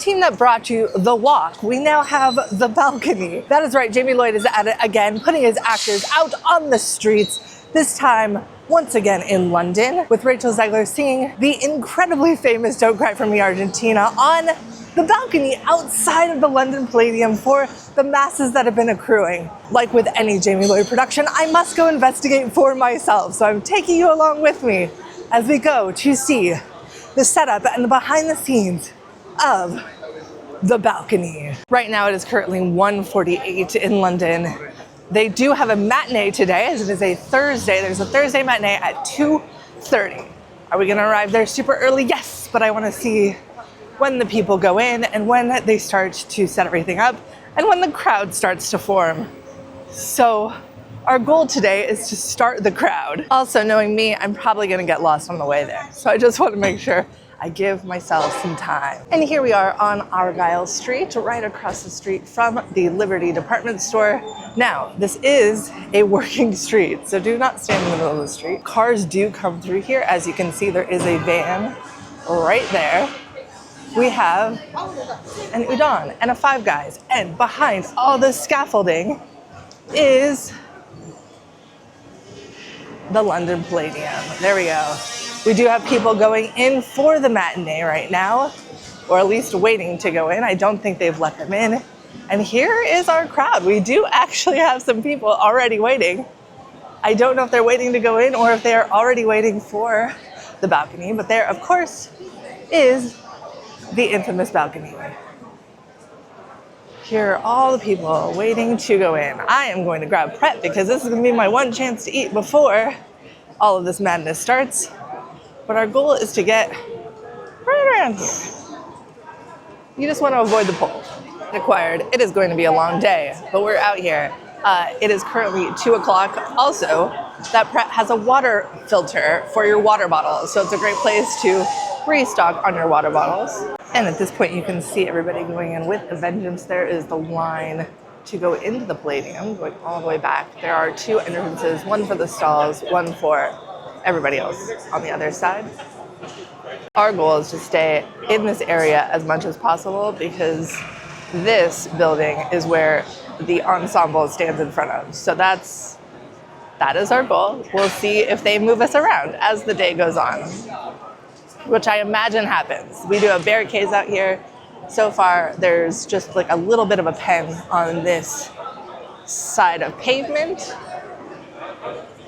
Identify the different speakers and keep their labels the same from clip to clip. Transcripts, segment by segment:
Speaker 1: team that brought you the walk, we now have the balcony. That is right, Jamie Lloyd is at it again, putting his actors out on the streets, this time once again in London, with Rachel Zegler singing the incredibly famous Don't Cry for Me Argentina on the balcony outside of the London Palladium for the masses that have been accruing. Like with any Jamie Lloyd production, I must go investigate for myself, so I'm taking you along with me as we go to see the setup and the behind the scenes of the balcony. Right now it is currently 1:48 in London. They do have a matinee today, as it is a Thursday. There's a Thursday matinee at 2:30. Are we gonna arrive there super early? Yes, but I wanna see when the people go in and when they start to set everything up and when the crowd starts to form. So our goal today is to start the crowd. Also, knowing me, I'm probably gonna get lost on the way there. So I just wanna make sure I give myself some time. And here we are on Argyle Street, right across the street from the Liberty department store. Now, this is a working street, so do not stand in the middle of the street. Cars do come through here. As you can see, there is a van right there. We have an udon and a Five Guys, and behind all this scaffolding is the London Palladium. There we go. We do have people going in for the matinee right now, or at least waiting to go in. I don't think they've let them in. And here is our crowd. We do actually have some people already waiting. I don't know if they're waiting to go in or if they're already waiting for the balcony, but there, of course, is the infamous balcony. Here are all the people waiting to go in. I am going to grab prep because this is going to be my one chance to eat before all of this madness starts. But our goal is to get right around here. You just want to avoid the pole. Required. It is going to be a long day, but we're out here. It is currently 2 o'clock. Also, that prep has a water filter for your water bottles, so it's a great place to restock on your water bottles. And at this point, you can see everybody going in with a vengeance. There is the line to go into the Palladium, going all the way back. There are 2 entrances, one for the stalls, one for everybody else on the other side. Our goal is to stay in this area as much as possible because this building is where the ensemble stands in front of. So that is our goal. We'll see if they move us around as the day goes on, which I imagine happens. We do have barricades out here. So far, there's just like a little bit of a pen on this side of pavement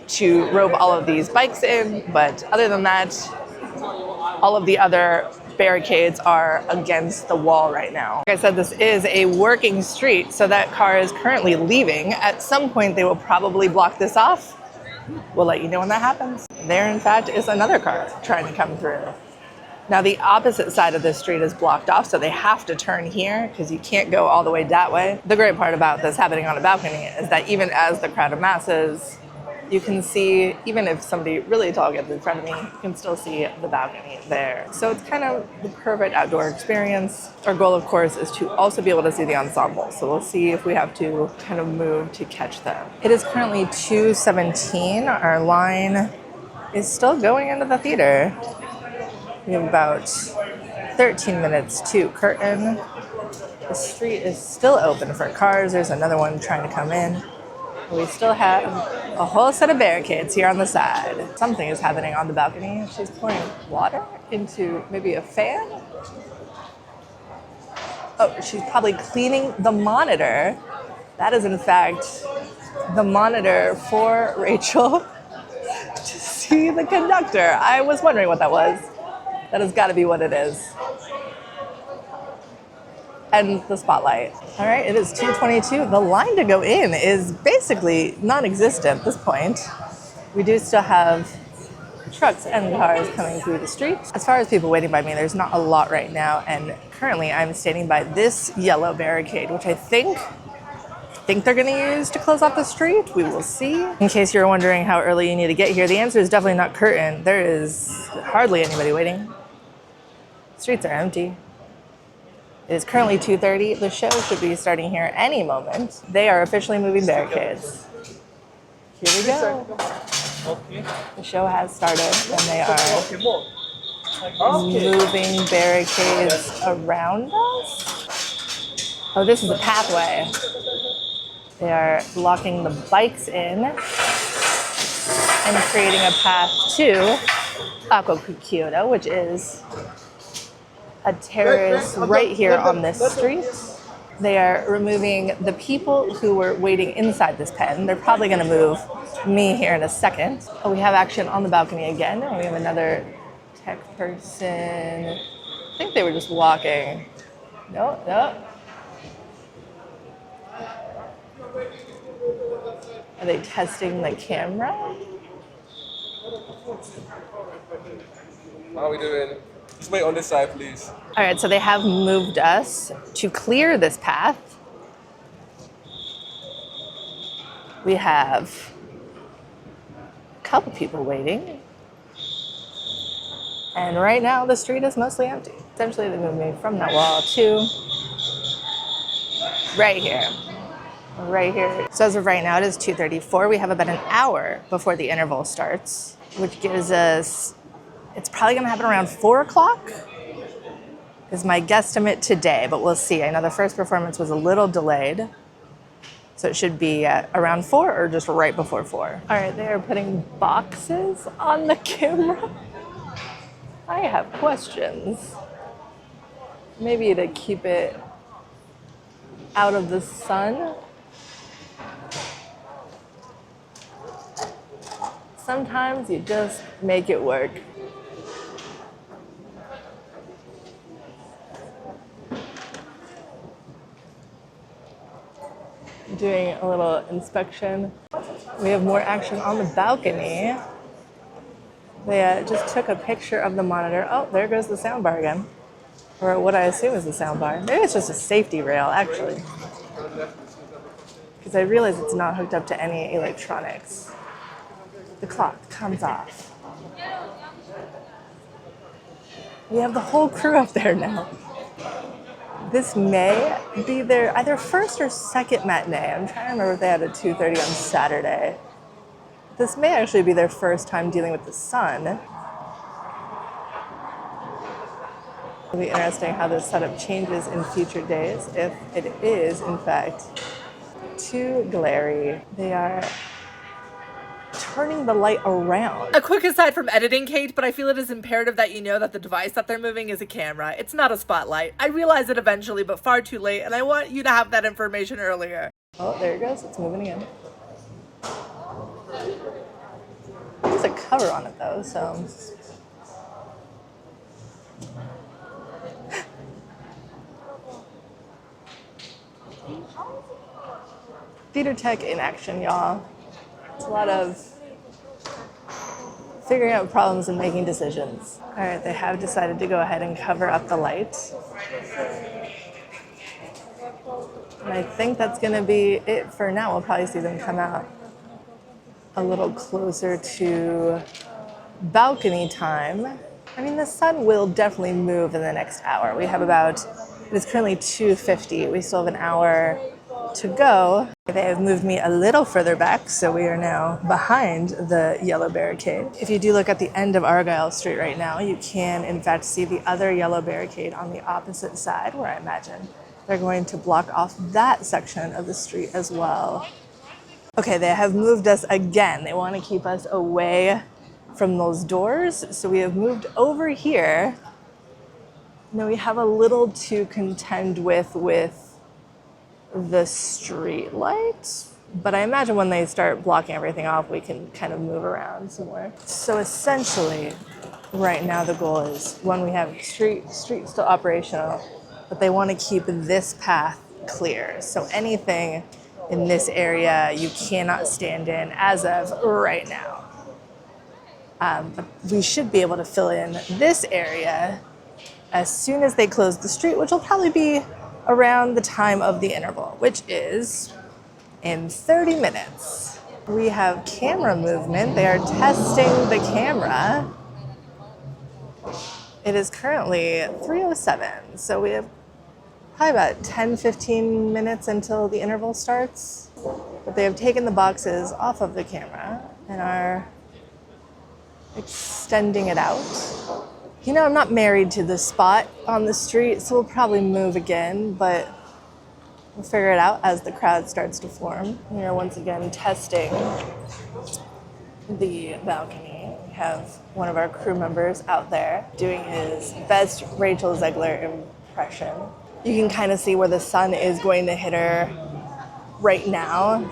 Speaker 1: to rope all of these bikes in, but other than that, all of the other barricades are against the wall right now. Like I said, this is a working street, so that car is currently leaving. At some point, they will probably block this off. We'll let you know when that happens. There, in fact, is another car trying to come through. Now, the opposite side of the street is blocked off, so they have to turn here because you can't go all the way that way. The great part about this happening on a balcony is that even as the crowd amasses, you can see, even if somebody really tall gets in front of me, you can still see the balcony there. So it's kind of the perfect outdoor experience. Our goal, of course, is to also be able to see the ensemble. So we'll see if we have to kind of move to catch them. It is currently 2:17. Our line is still going into the theater. We have about 13 minutes to curtain. The street is still open for cars. There's another one trying to come in. We still have a whole set of barricades here on the side. Something is happening on the balcony. She's pouring water into maybe a fan. Oh, she's probably cleaning the monitor. That is, in fact, the monitor for Rachel to see the conductor. I was wondering what that was. That has got to be what it is. And the spotlight. All right, it is 2:22. The line to go in is basically non-existent at this point. We do still have trucks and cars coming through the street. As far as people waiting by me, there's not a lot right now. And currently I'm standing by this yellow barricade, which I think they're gonna use to close off the street. We will see. In case you're wondering how early you need to get here, the answer is definitely not curtain. There is hardly anybody waiting. Streets are empty. It is currently 2:30. The show should be starting here any moment. They are officially moving barricades. Here we go. The show has started and they are moving barricades around us. Oh, this is a pathway. They are blocking the bikes in and creating a path to Aqua Kyoto, which is a terrace right here on this street. They are removing the people who were waiting inside this pen. They're probably going to move me here in a second. Oh, we have action on the balcony again. And we have another tech person. I think they were just walking. No, no. Are they testing the camera?
Speaker 2: How are we doing? Just wait on this side, please.
Speaker 1: All right, so they have moved us to clear this path. We have a couple people waiting. And right now the street is mostly empty. Essentially they moved me from that wall to right here. Right here. So as of right now, it is 2:34. We have about an hour before the interval starts, which gives us, it's probably gonna happen around 4 o'clock is my guesstimate today, but we'll see. I know the first performance was a little delayed, so it should be around 4 or just right before 4. All right, they are putting boxes on the camera. I have questions. Maybe to keep it out of the sun. Sometimes you just make it work. Doing a little inspection. We have more action on the balcony. They just took a picture of the monitor. Oh, there goes the soundbar again. Or what I assume is the soundbar. Maybe it's just a safety rail, actually. Because I realize it's not hooked up to any electronics. The clock comes off. We have the whole crew up there now. This may be their either first or second matinee. I'm trying to remember if they had a 2:30 on Saturday. This may actually be their first time dealing with the sun. It'll be interesting how this setup changes in future days if it is, in fact, too glary. They are turning the light around.
Speaker 3: A quick aside from editing, Kate, but I feel it is imperative that you know that the device that they're moving is a camera. It's not a spotlight. I realize it eventually, but far too late, and I want you to have that information earlier.
Speaker 1: Oh, there it goes. It's moving again. There's a cover on it, though, so... Theater tech in action, y'all. It's a lot of figuring out problems and making decisions. All right, they have decided to go ahead and cover up the light. And I think that's gonna be it for now. We'll probably see them come out a little closer to balcony time. I mean, the sun will definitely move in the next hour. We have about, it is currently 2:50. We still have an hour to go. They have moved me a little further back, so we are now behind the yellow barricade. If you do look at the end of Argyle Street right now, you can in fact see the other yellow barricade on the opposite side, where I imagine they're going to block off that section of the street as well. Okay, they have moved us again. They want to keep us away from those doors, so we have moved over here. Now we have a little to contend with the street lights, but I imagine when they start blocking everything off, we can kind of move around some more. So essentially, right now the goal is, one, we have street still operational, but they want to keep this path clear. So anything in this area you cannot stand in as of right now. But we should be able to fill in this area as soon as they close the street, which will probably be around the time of the interval, which is in 30 minutes. We have camera movement. They are testing the camera. It is currently 3:07, so we have probably about 10-15 minutes until the interval starts. But they have taken the boxes off of the camera and are extending it out. You know, I'm not married to this spot on the street, so we'll probably move again, but we'll figure it out as the crowd starts to form. We are once again testing the balcony. We have one of our crew members out there doing his best Rachel Zegler impression. You can kind of see where the sun is going to hit her right now.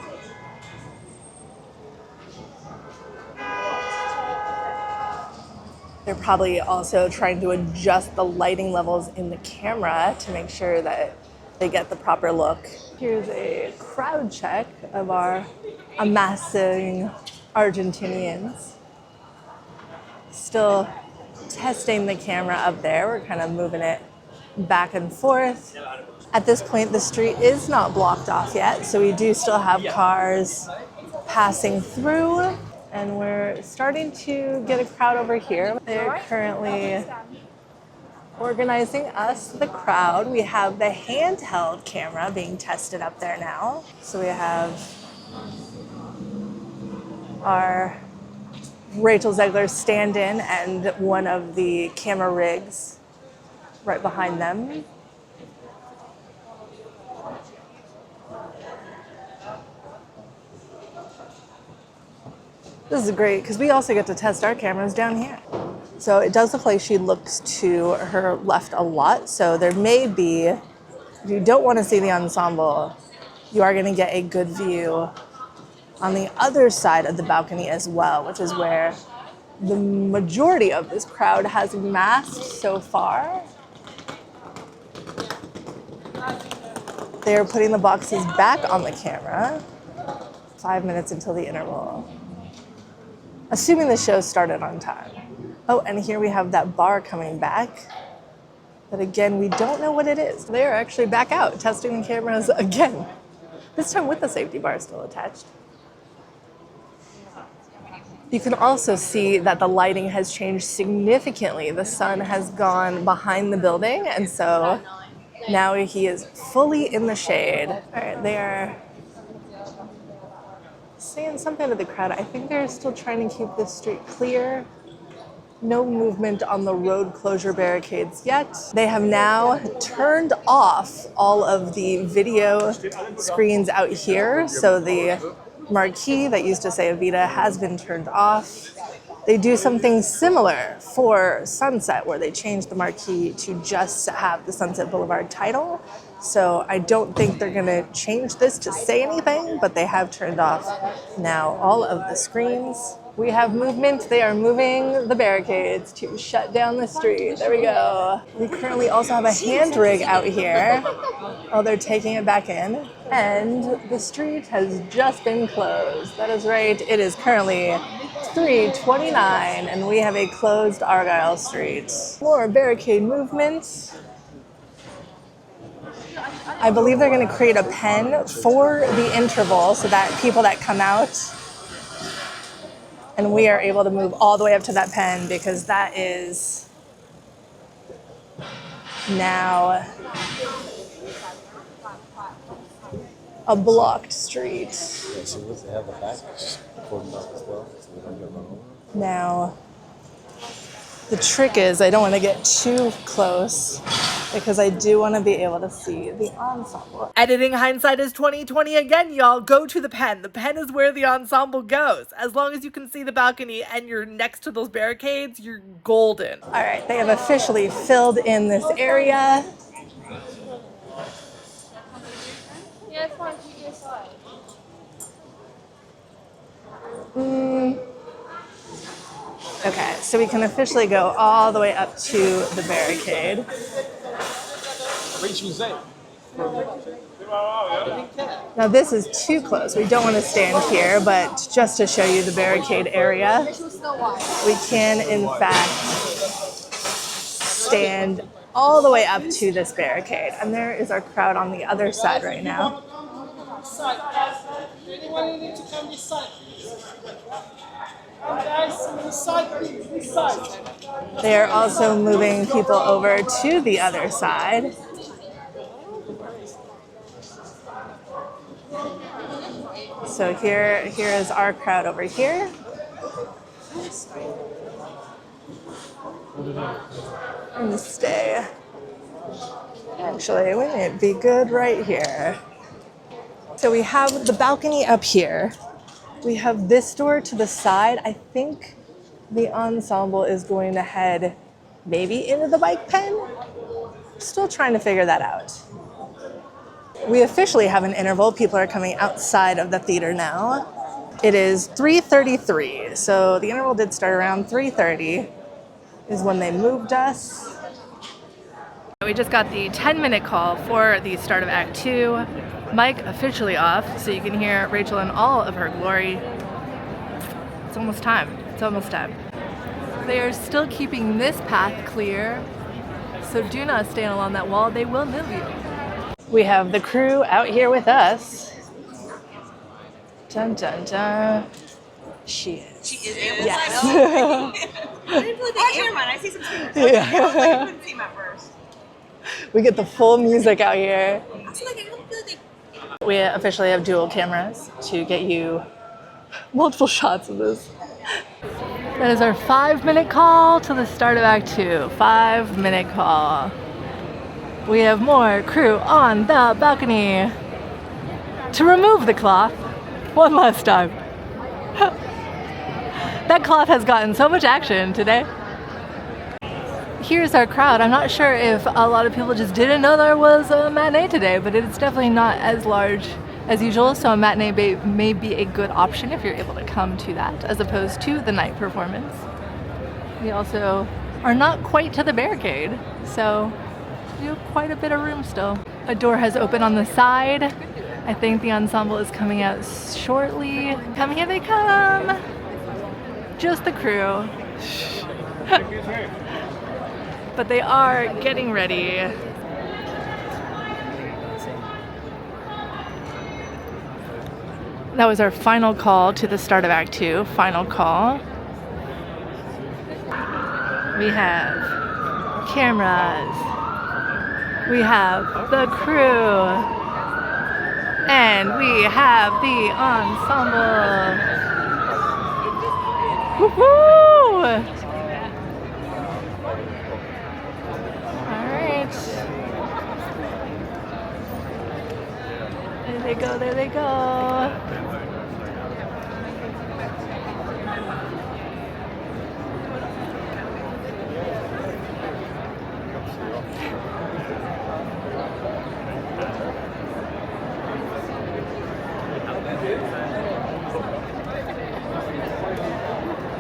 Speaker 1: They're probably also trying to adjust the lighting levels in the camera to make sure that they get the proper look. Here's a crowd check of our amassing Argentinians. Still testing the camera up there. We're kind of moving it back and forth. At this point, the street is not blocked off yet, so we do still have cars passing through. And we're starting to get a crowd over here. They're currently organizing us, the crowd. We have the handheld camera being tested up there now. So we have our Rachel Zegler stand-in and one of the camera rigs right behind them. This is great because we also get to test our cameras down here. So it does look like she looks to her left a lot. So there may be, if you don't want to see the ensemble, you are going to get a good view on the other side of the balcony as well, which is where the majority of this crowd has massed so far. They're putting the boxes back on the camera. 5 minutes until the interval. Assuming the show started on time. Oh, and here we have that bar coming back. But again, we don't know what it is. They're actually back out, testing the cameras again. This time with the safety bar still attached. You can also see that the lighting has changed significantly. The sun has gone behind the building, and so now he is fully in the shade. All right, they are saying something to the crowd. I think they're still trying to keep this street clear. No movement on the road closure barricades yet. They have now turned off all of the video screens out here. So the marquee that used to say Evita has been turned off. They do something similar for Sunset, where they changed the marquee to just have the Sunset Boulevard title. So I don't think they're going to change this to say anything, but they have turned off now all of the screens. We have movement. They are moving the barricades to shut down the street. There we go. We currently also have a hand rig out here. Oh, they're taking it back in. And the street has just been closed. That is right. It is currently 3:29, and we have a closed Argyle Street. More barricade movement. I believe they're going to create a pen for the interval so that people that come out, and we are able to move all the way up to that pen, because that is now a blocked street.
Speaker 4: Yeah, so let's have the back cordoned off as well, so we don't get run over.
Speaker 1: Now, the trick is I don't want to get too close because I do want to be able to see the ensemble.
Speaker 3: Editing hindsight is 20/20 again, y'all. Go to the pen. The pen is where the ensemble goes. As long as you can see the balcony and you're next to those barricades, you're golden.
Speaker 1: All right, they have officially filled in this area. Okay, so we can officially go all the way up to the barricade.
Speaker 4: Rachel Zegler.
Speaker 1: Now this is too close. We don't want to stand here, but just to show you the barricade area, we can in fact stand all the way up to this barricade. And there is our crowd on the other side right now. They are also moving people over to the other side. So here is our crowd over here. And stay. Actually, we might be good right here. So we have the balcony up here. We have this door to the side. I think the ensemble is going to head maybe into the bike pen. Still trying to figure that out. We officially have an interval. People are coming outside of the theater now. It is 3:33, so the interval did start around 3:30 is when they moved us. We just got the 10-minute call for the start of Act 2. Mic officially off, so you can hear Rachel in all of her glory. It's almost time. It's almost time. They are still keeping this path clear, so do not stand along that wall. They will move you. We have the crew out here with us. Dun dun dun. She is.
Speaker 5: She is able
Speaker 1: Yes.
Speaker 5: to. I didn't really think never mind. I see some screens. Okay, I was like, I couldn't see them at first.
Speaker 1: We get the full music out here.
Speaker 5: I was like, I don't feel like they.
Speaker 1: We officially have dual cameras to get you multiple shots of this. That is our 5-minute call to the start of Act 2. 5-minute call. We have more crew on the balcony to remove the cloth one last time. That cloth has gotten so much action today. Here's our crowd. I'm not sure if a lot of people just didn't know there was a matinee today, but it's definitely not as large as usual, so a matinee may be a good option if you're able to come to that, as opposed to the night performance. We also are not quite to the barricade, so we have quite a bit of room still. A door has opened on the side. I think the ensemble is coming out shortly. Come, here they come! Just the crew. But they are getting ready. That was our final call to the start of Act 2. Final call. We have cameras. We have the crew. And we have the ensemble. Woohoo! Alright. There they go, there they go.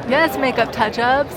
Speaker 1: Yes, makeup touch-ups.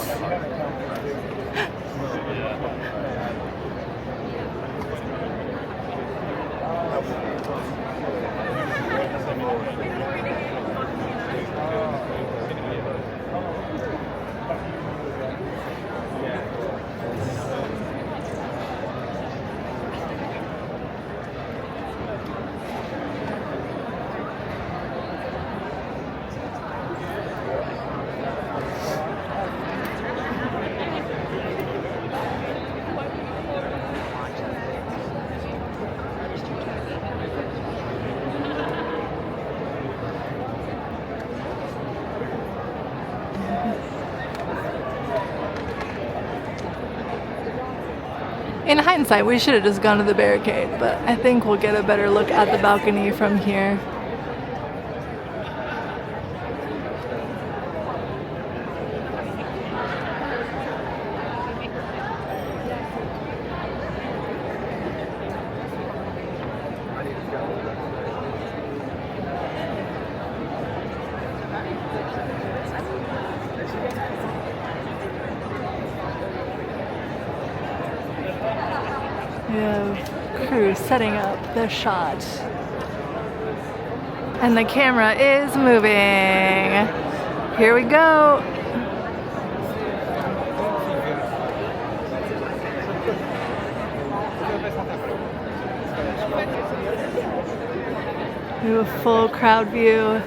Speaker 1: In hindsight, we should have just gone to the barricade, but I think we'll get a better look at the balcony from here. We have crew setting up the shot. And the camera is moving. Here we go. We have a full crowd view.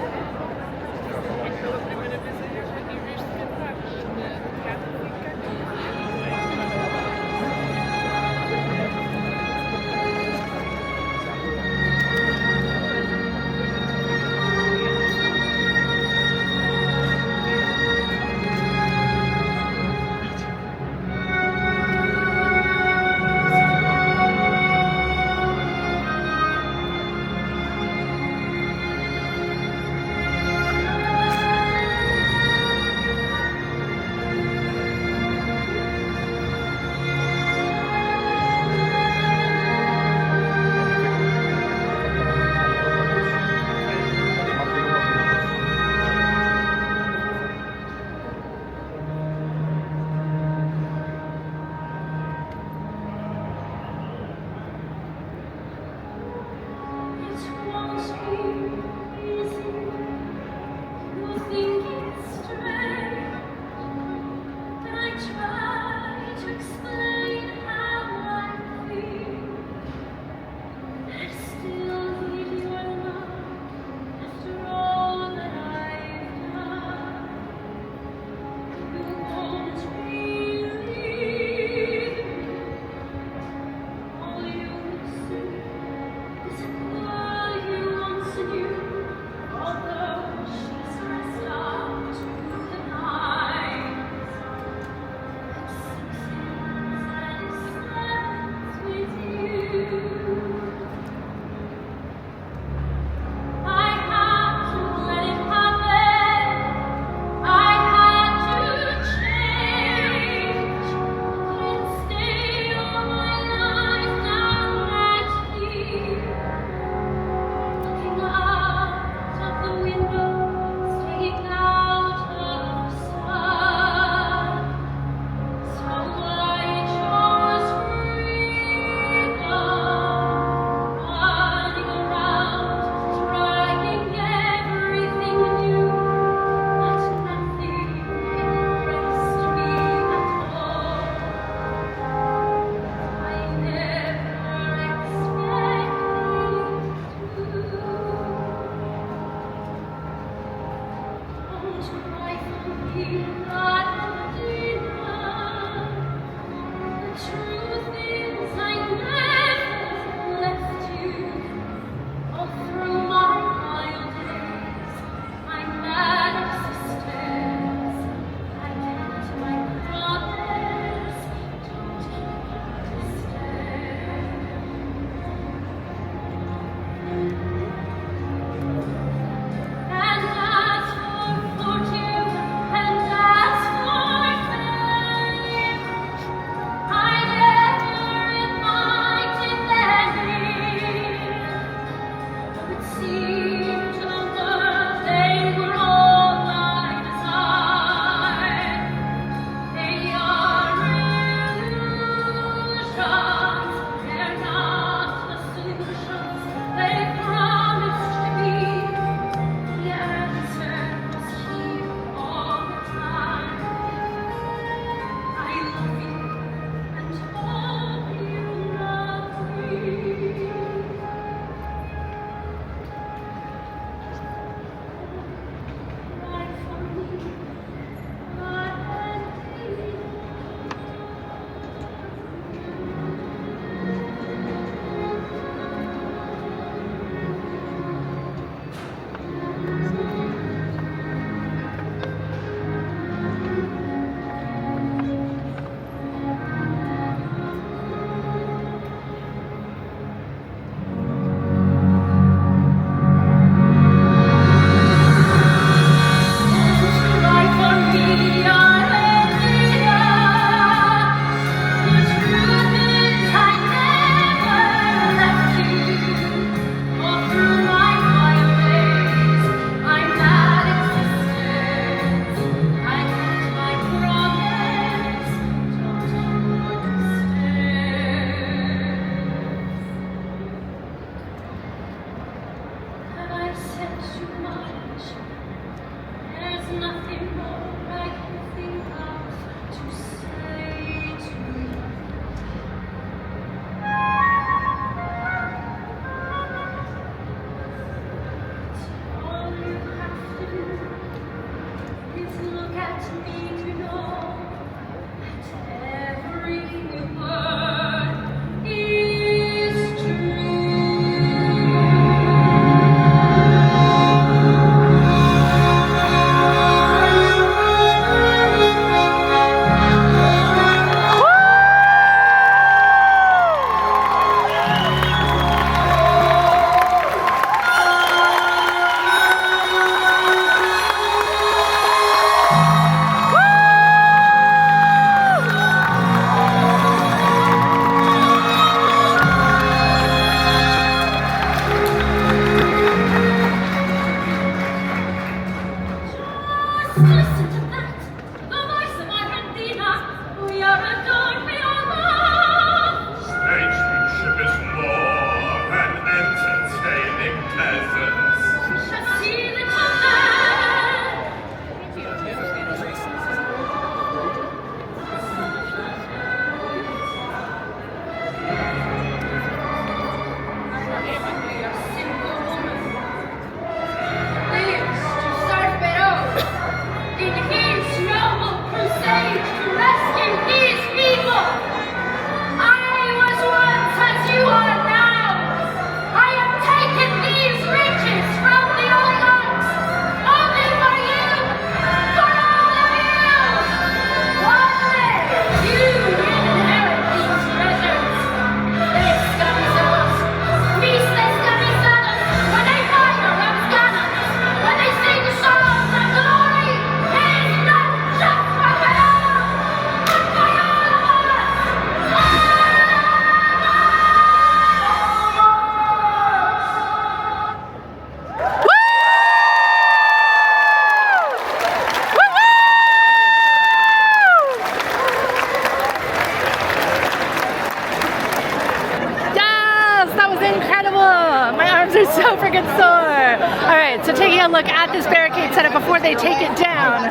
Speaker 3: so freaking sore. All right, so taking a look at this barricade setup before they take it down.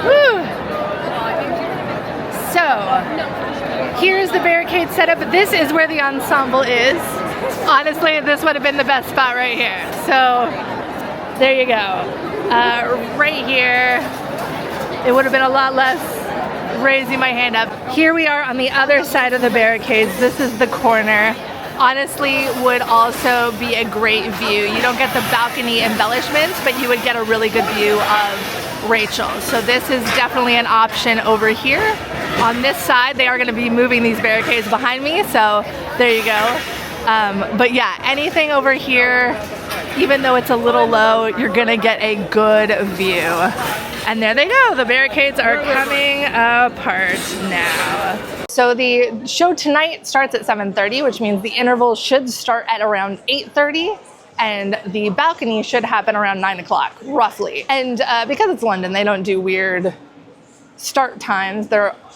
Speaker 3: Woo. So here's the barricade setup. This is where the ensemble is. Honestly, this would have been the best spot right here. So there you go. Right here. It would have been a lot less raising my hand up. Here we are on the other side of the barricades. This is the corner. Honestly, would also be a great view. You don't get the balcony embellishments, but you would get a really good view of Rachel. So this is definitely an option over here. On this side, they are going to be moving these barricades behind me, so there you go. But yeah, anything over here, even though it's a little low, you're going to get a good view. And there they go, the barricades are coming apart now. So the show tonight starts at 7:30, which means the interval should start at around 8:30, and the balcony should happen around 9 o'clock, roughly. And because it's London, they don't do weird start times.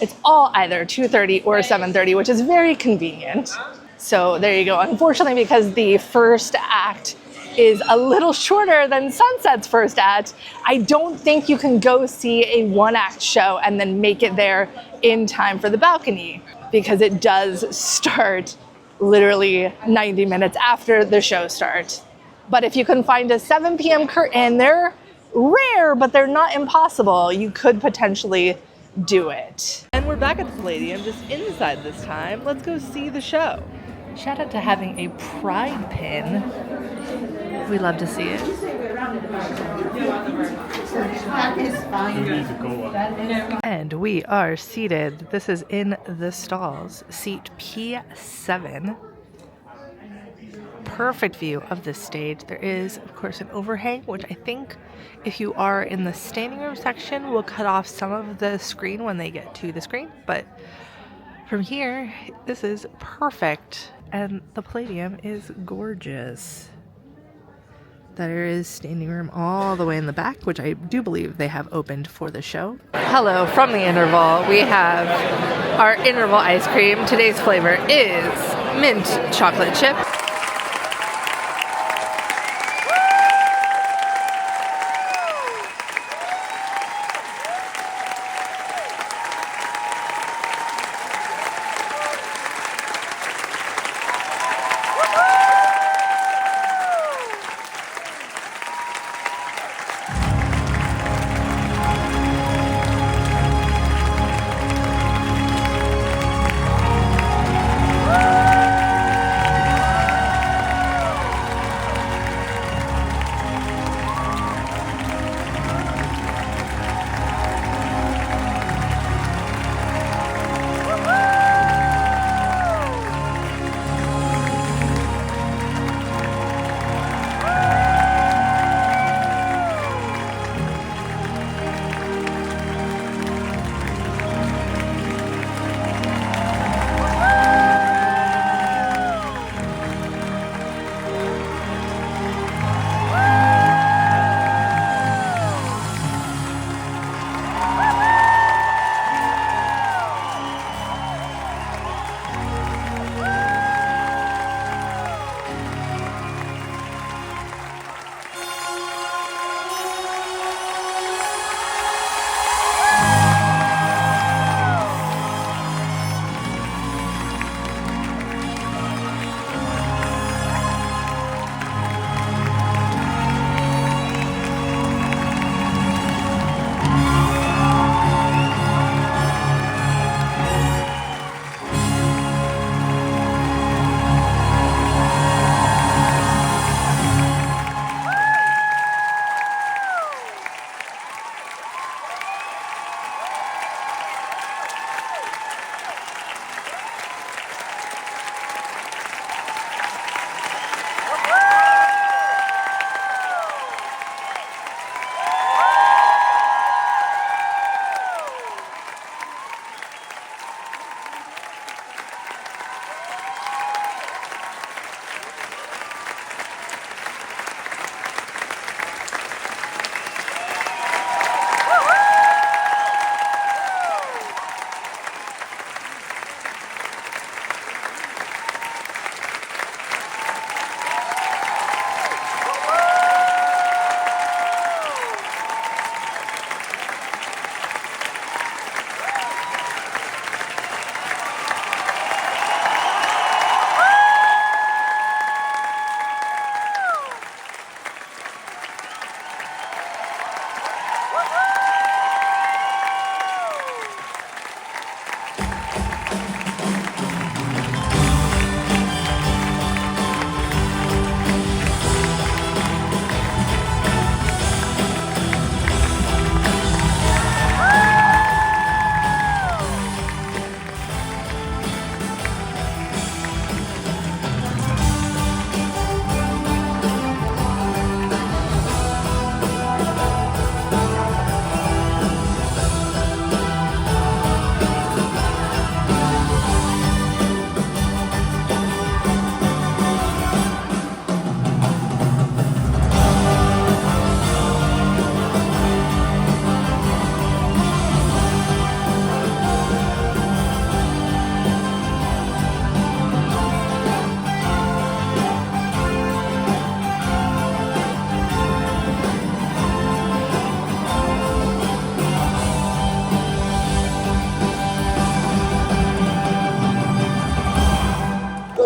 Speaker 3: It's all either 2:30 or 7:30, which is very convenient. So there you go. Unfortunately, because the first act is a little shorter than Sunset's first act, I don't think you can go see a one-act show and then make it there in time for the balcony, because it does start literally 90 minutes after the show starts. But if you can find a 7 p.m. curtain, they're rare, but they're not impossible. You could potentially do it. And we're back at the Palladium, just inside this time. Let's go see the show. Shout out to having a pride pin. We love to see it. And we are seated. This is in the stalls, seat P7. Perfect view of this stage. There is, of course, an overhang, which I think if you are in the standing room section will cut off some of the screen when they get to the screen. But from here, this is perfect. And the Palladium is gorgeous. There is standing room all the way in the back, which I do believe they have opened for the show. Hello from the interval. We have our interval ice cream. Today's flavor is mint chocolate chip.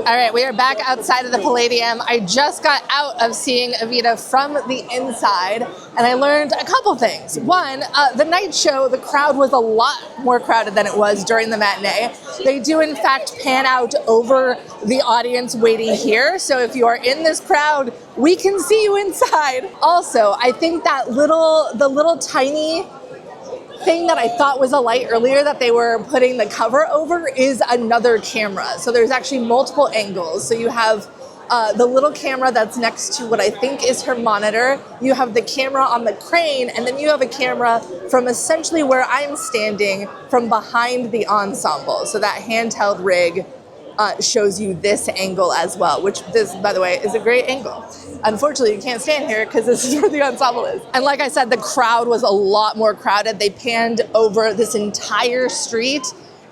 Speaker 3: All right, we are back outside of the Palladium. I just got out of seeing Evita from the inside, and I learned a couple things. One, the night show, the crowd was a lot more crowded than it was during the matinee. They do, in fact, pan out over the audience waiting here. So if you are in this crowd, we can see you inside. Also, I think that the little tiny thing that I thought was a light earlier that they were putting the cover over is another camera. So there's actually multiple angles. So you have the little camera that's next to what I think is her monitor. You have the camera on the crane, and then you have a camera from essentially where I'm standing from behind the ensemble. So that handheld rig shows you this angle as well, which this, by the way, is a great angle. Unfortunately, you can't stand here because this is where the ensemble is. And like I said, the crowd was a lot more crowded. They panned over this entire street,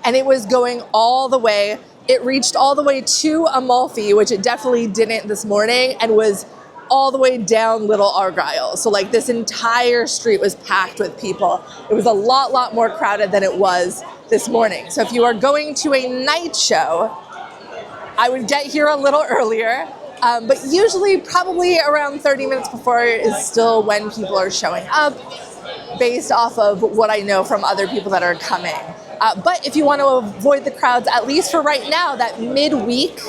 Speaker 3: and it was going all the way. It reached all the way to Amalfi, which it definitely didn't this morning, and was all the way down Little Argyle. So like this entire street was packed with people. It was a lot more crowded than it was this morning. So if you are going to a night show, I would get here a little earlier, but usually probably around 30 minutes before is still when people are showing up, based off of what I know from other people that are coming. But if you want to avoid the crowds, at least for right now, that midweek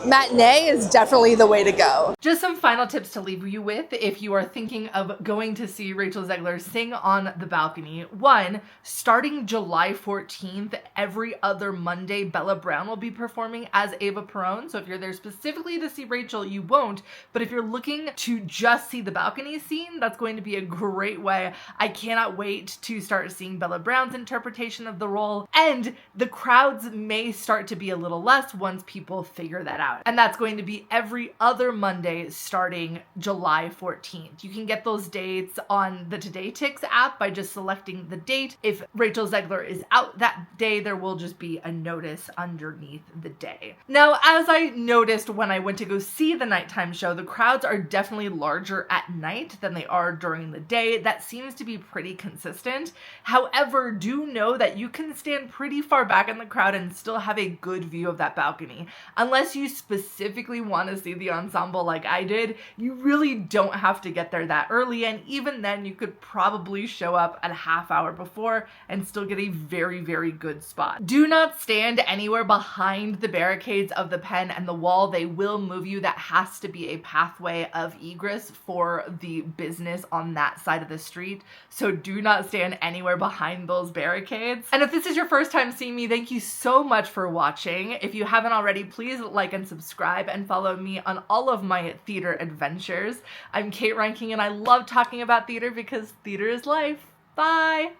Speaker 3: matinee is definitely the way to go.
Speaker 6: Just some final tips to leave you with if you are thinking of going to see Rachel Zegler sing on the balcony. One, starting July 14th, every other Monday, Bella Brown will be performing as Eva Perón. So if you're there specifically to see Rachel, you won't. But if you're looking to just see the balcony scene, that's going to be a great way. I cannot wait to start seeing Bella Brown's interpretation of the role. And the crowds may start to be a little less once people figure that out. And that's going to be every other Monday starting July 14th. You can get those dates on the Today Tix app by just selecting the date. If Rachel Zegler is out that day, there will just be a notice underneath the day. Now, as I noticed when I went to go see the nighttime show, the crowds are definitely larger at night than they are during the day. That seems to be pretty consistent. However, do know that you can stand pretty far back in the crowd and still have a good view of that balcony. Unless you specifically want to see the ensemble like I did, you really don't have to get there that early, and even then you could probably show up a half hour before and still get a very good spot. Do not stand anywhere behind the barricades of the pen and the wall. They will move you. That has to be a pathway of egress for the business on that side of the street, so do not stand anywhere behind those barricades. And if this is your first time seeing me, thank you so much for watching. If you haven't already, please like and subscribe and follow me on all of my theater adventures. I'm Kate Ranking, and I love talking about theater because theater is life. Bye!